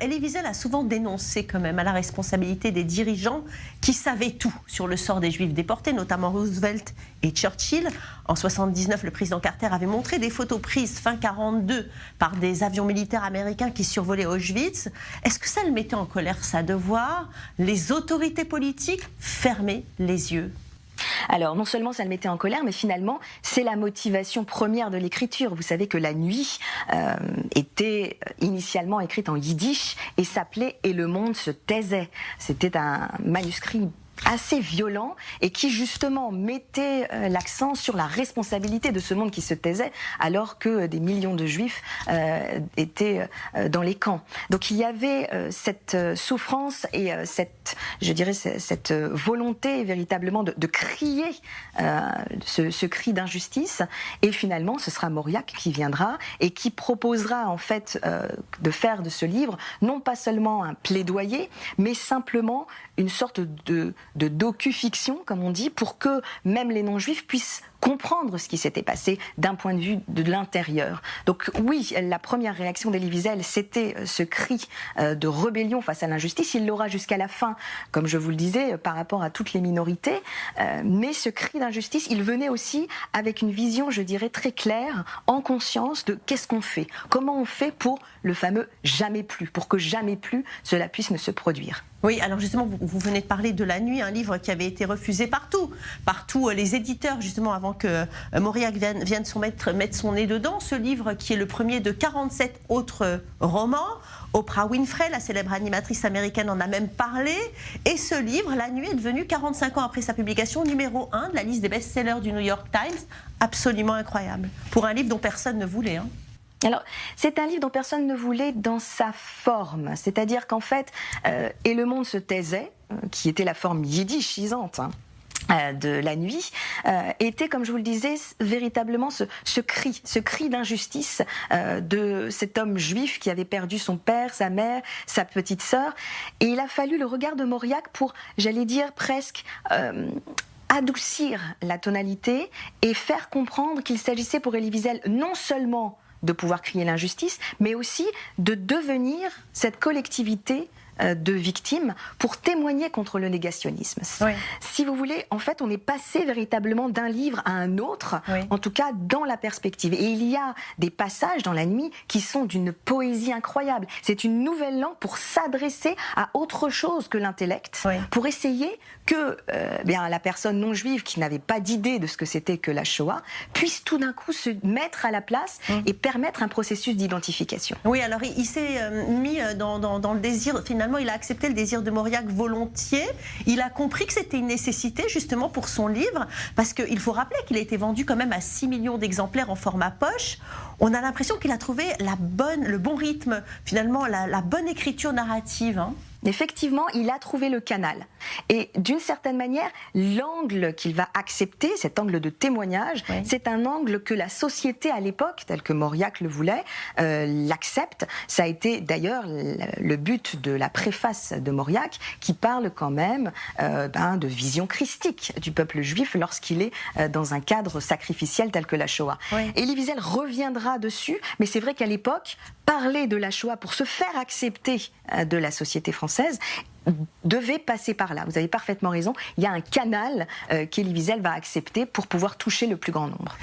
Elie Wiesel a souvent dénoncé quand même à la responsabilité des dirigeants qui savaient tout sur le sort des Juifs déportés, notamment Roosevelt et Churchill. En 1979, le président Carter avait montré des photos prises fin 1942 par des avions militaires américains qui survolaient Auschwitz. Est-ce que ça le mettait en colère, ça, de voir les autorités politiques fermer les yeux ? Alors, non seulement ça le mettait en colère, mais finalement, c'est la motivation première de l'écriture. Vous savez que La Nuit était initialement écrite en yiddish et s'appelait « Et le monde se taisait ». C'était un manuscrit assez violent et qui justement mettait l'accent sur la responsabilité de ce monde qui se taisait alors que des millions de juifs étaient dans les camps. Donc il y avait cette souffrance et cette volonté véritablement de crier ce cri d'injustice, et finalement ce sera Mauriac qui viendra et qui proposera en fait de faire de ce livre non pas seulement un plaidoyer mais simplement une sorte de docu-fiction, comme on dit, pour que même les non-juifs puissent comprendre ce qui s'était passé d'un point de vue de l'intérieur. Donc oui, la première réaction d'Elie Wiesel, c'était ce cri de rébellion face à l'injustice. Il l'aura jusqu'à la fin, comme je vous le disais, par rapport à toutes les minorités. Mais ce cri d'injustice, il venait aussi avec une vision, je dirais, très claire, en conscience de qu'est-ce qu'on fait. Comment on fait pour le fameux « jamais plus », pour que jamais plus cela puisse ne se produire. Oui, alors justement, vous venez de parler de La Nuit, un livre qui avait été refusé partout. Les éditeurs, justement, avant que Mauriac vienne mettre son nez dedans. Ce livre qui est le premier de 47 autres romans. Oprah Winfrey, la célèbre animatrice américaine, en a même parlé. Et ce livre, La Nuit, est devenu, 45 ans après sa publication, numéro 1 de la liste des best-sellers du New York Times. Absolument incroyable. Pour un livre dont personne ne voulait, hein. Alors, c'est un livre dont personne ne voulait dans sa forme. C'est-à-dire qu'en fait, Et le monde se taisait, qui était la forme yiddishisante, de La Nuit, était, comme je vous le disais, véritablement ce cri d'injustice de cet homme juif qui avait perdu son père, sa mère, sa petite sœur. Et il a fallu le regard de Mauriac pour, j'allais dire, presque adoucir la tonalité et faire comprendre qu'il s'agissait pour Elie Wiesel non seulement de pouvoir crier l'injustice, mais aussi de devenir cette collectivité de victimes pour témoigner contre le négationnisme. Oui. Si vous voulez, en fait, on est passé véritablement d'un livre à un autre, oui, en tout cas dans la perspective. Et il y a des passages dans La Nuit qui sont d'une poésie incroyable. C'est une nouvelle langue pour s'adresser à autre chose que l'intellect, oui, pour essayer que la personne non juive qui n'avait pas d'idée de ce que c'était que la Shoah puisse tout d'un coup se mettre à la place, et permettre un processus d'identification. Oui, alors il s'est mis dans le désir, finalement il a accepté le désir de Mauriac volontiers. Il a compris que c'était une nécessité justement pour son livre, parce qu'il faut rappeler qu'il a été vendu quand même à 6 millions d'exemplaires en format poche. On a l'impression qu'il a trouvé le bon rythme, finalement la bonne écriture narrative, hein. Effectivement, il a trouvé le canal. Et d'une certaine manière, l'angle qu'il va accepter, cet angle de témoignage, oui, c'est un angle que la société à l'époque, tel que Mauriac le voulait, l'accepte. Ça a été d'ailleurs le but de la préface de Mauriac, qui parle quand même de vision christique du peuple juif lorsqu'il est dans un cadre sacrificiel tel que la Shoah. Oui. Elie Wiesel reviendra dessus, mais c'est vrai qu'à l'époque, parler de la Shoah pour se faire accepter de la société française devait passer par là. Vous avez parfaitement raison. Il y a un canal qu'Elie Wiesel va accepter pour pouvoir toucher le plus grand nombre.